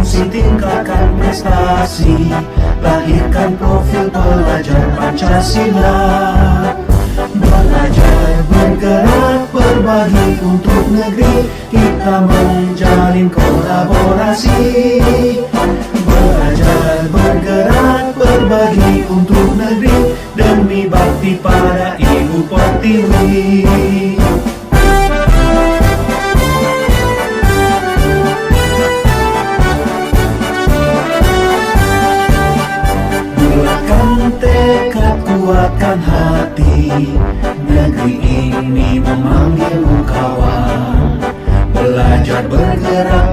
kompetensi, tingkatkan prestasi, lahirkan profil pelajar Pancasila. Belajar, bergerak, berbagi untuk negeri, kita menjalin kolaborasi. Belajar, bergerak, berbagi untuk negeri, demi bakti pada Ibu Pertiwi. Bulatkan tekad, kuatkan hati, negeri ini memanggilmu kawan. Belajar, bergerak,